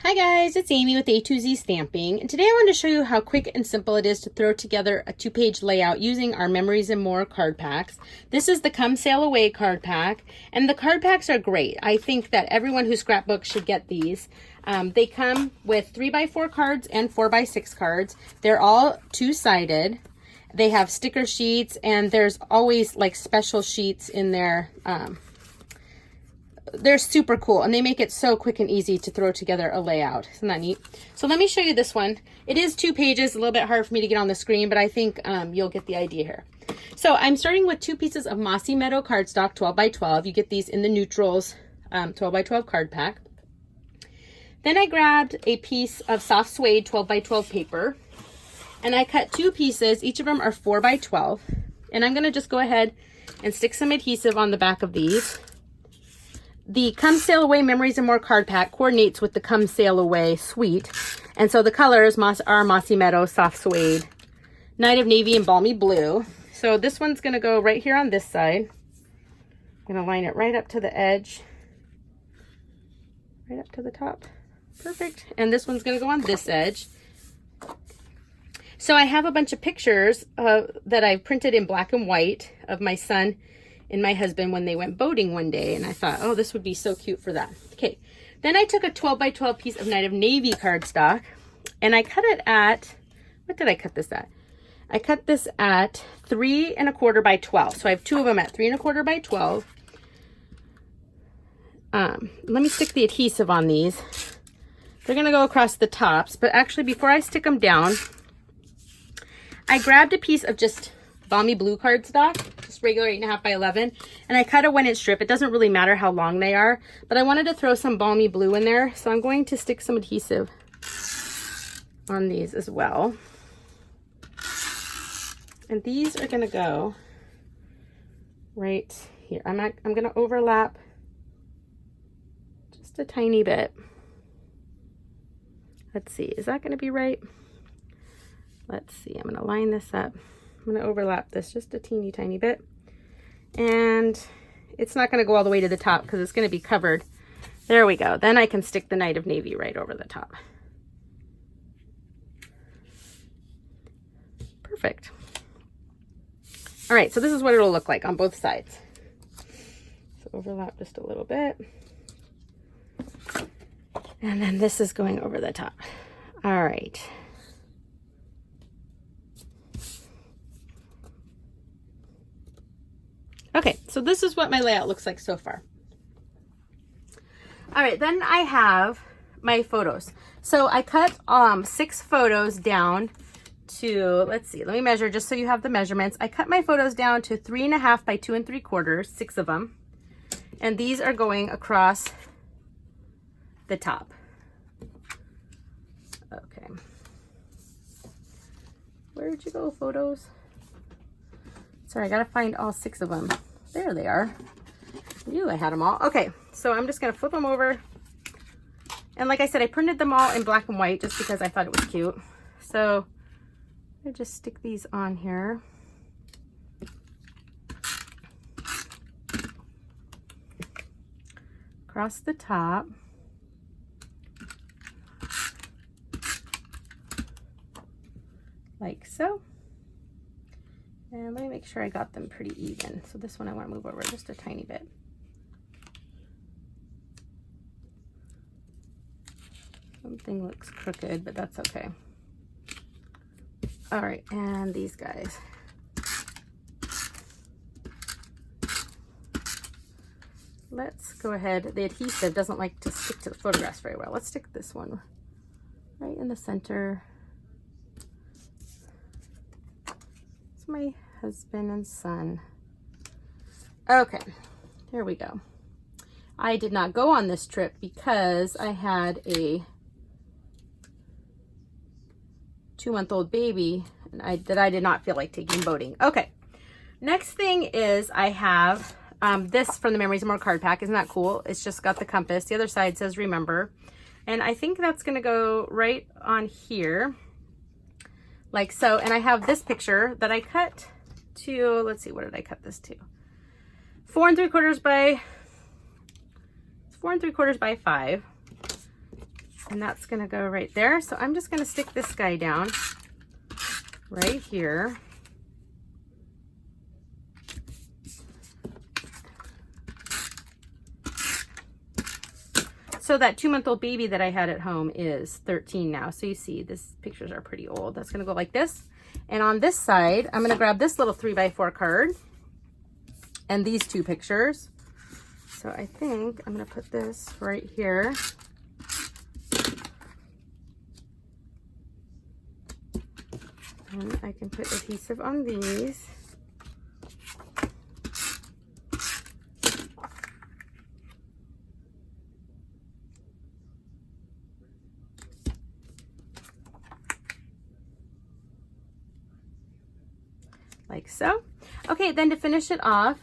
Hi guys, it's Amy with A2Z Stamping, and today I want to show you how quick and simple it is to throw together a 2-page layout using our Memories and More card packs. This is the Come Sail Away card pack, and the card packs are great. I think that everyone who scrapbooks should get these. They come with 3x4 cards and 4x6 cards. They're all two-sided. They have sticker sheets, and there's always like special sheets in there. They're super cool, and they make it so quick and easy to throw together a layout. Isn't that neat? So let me show you this one. It is 2 pages, a little bit hard for me to get on the screen, but I think you'll get the idea here. So I'm starting with 2 pieces of Mossy Meadow cardstock, 12x12. You get these in the neutrals 12x12 card pack. Then I grabbed a piece of soft suede 12x12 paper, and I cut 2 pieces. Each of them are 4x12, and I'm going to just go ahead and stick some adhesive on the back of these. The Come Sail Away Memories and More card pack coordinates with the Come Sail Away suite. And so the colors are Mossy Meadow, Soft Suede, Night of Navy, and Balmy Blue. So this one's going to go right here on this side. I'm going to line it right up to the edge, right up to the top. Perfect. And this one's going to go on this edge. So I have a bunch of pictures that I printed in black and white of my son and my husband when they went boating one day, and I thought, oh, this would be so cute for that. Okay, then I took a 12x12 piece of Night of Navy cardstock, and I cut it at, what did I cut this at? I cut this at 3 1/4 by 12. So I have 2 of them at 3 1/4 by 12. Let me stick the adhesive on these. They're gonna go across the tops, but actually before I stick them down, I grabbed a piece of just Balmy Blue cardstock, just regular 8 1/2 by 11, and I cut a 1-inch strip. It doesn't really matter how long they are, but I wanted to throw some Balmy Blue in there, so I'm going to stick some adhesive on these as well. And these are going to go right here. I'm going to overlap just a tiny bit. Let's see, is that going to be right? Let's see, I'm going to line this up. I'm going to overlap this just a teeny tiny bit, and it's not going to go all the way to the top because it's going to be covered. There we go. Then I can stick the Night of Navy right over the top. Perfect. All right, so this is what it'll look like on both sides. So overlap just a little bit, and then this is going over the top. All right. Okay, so this is what my layout looks like so far. All right, then I have my photos. So I cut 6 photos down to, let's see, let me measure just so you have the measurements. I cut my photos down to 3 1/2 by 2 3/4, 6 of them. And these are going across the top. Okay. Where'd you go, photos? Sorry, I gotta find all 6 of them. There they are. I knew I had them all. Okay, so I'm just gonna flip them over. And like I said, I printed them all in black and white just because I thought it was cute. So I just stick these on here. Across the top. Like so. And let me make sure I got them pretty even. So this one I want to move over just a tiny bit. Something looks crooked, but that's okay. All right, and these guys. Let's go ahead. The adhesive doesn't like to stick to the photographs very well. Let's stick this one right in the center. It's my husband and son. Okay, here we go. I did not go on this trip because I had a 2-month-old baby and that I did not feel like taking boating. Okay, next thing is I have this from the Memories and More card pack. Isn't that cool? It's just got the compass. The other side says remember, and I think that's going to go right on here like so. And I have this picture that I cut to, let's see, what did I cut this to? 4 3/4 by 5. And that's gonna go right there. So I'm just gonna stick this guy down right here. So that 2-month-old baby that I had at home is 13 now. So you see, these pictures are pretty old. That's gonna go like this. And on this side, I'm gonna grab this little 3x4 card and these 2 pictures. So I think I'm gonna put this right here. And I can put adhesive on these. Like so. Okay, then to finish it off,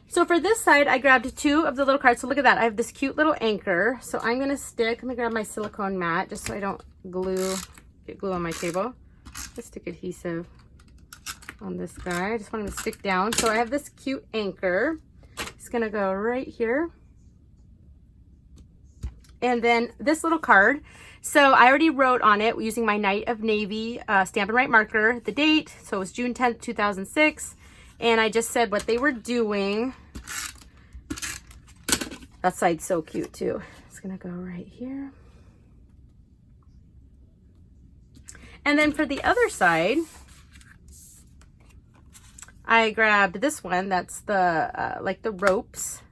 so for this side, I grabbed 2 of the little cards. So look at that. I have this cute little anchor. So I'm going to stick, let me grab my silicone mat just so I don't get glue on my table. Just stick adhesive on this guy. I just want him to stick down. So I have this cute anchor. It's going to go right here. And then this little card. So I already wrote on it using my Night of Navy Stampin' Write marker, the date. So it was June 10th, 2006. And I just said what they were doing. That side's so cute too. It's gonna go right here. And then for the other side, I grabbed this one. That's the, like the ropes.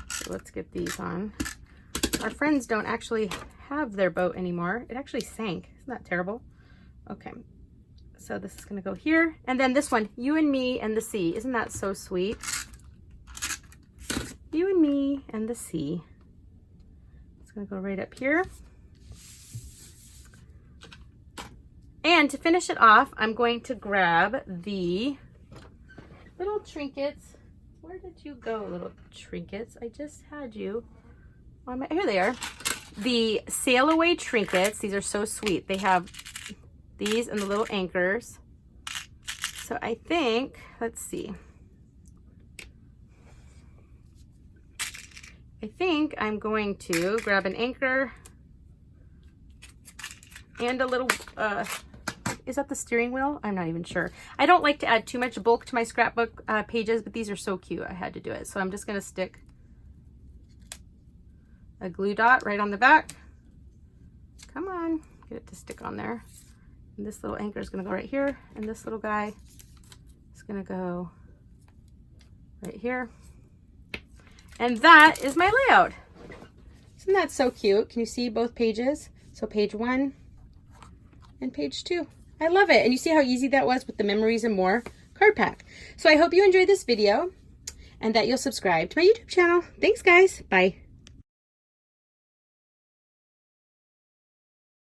So let's get these on. Our friends don't actually have their boat anymore. It actually sank. Isn't that terrible? Okay. So this is going to go here. And then this one, You and Me and the Sea. Isn't that so sweet? You and Me and the Sea. It's going to go right up here. And to finish it off, I'm going to grab the little trinkets. Where did you go, little trinkets? I just had you on my, here they are. The Sail Away trinkets. These are so sweet. They have these and the little anchors. So I think, let's see. I think I'm going to grab an anchor and a little, is that the steering wheel? I'm not even sure. I don't like to add too much bulk to my scrapbook pages, but these are so cute. I had to do it. So I'm just going to stick a glue dot right on the back. Come on, get it to stick on there. And this little anchor is going to go right here, and this little guy is going to go right here. And that is my layout. Isn't that so cute? Can you see both pages? So page 1 and page 2. I love it. And you see how easy that was with the Memories and More card pack. So I hope you enjoyed this video and that you'll subscribe to my YouTube channel. Thanks, guys. Bye.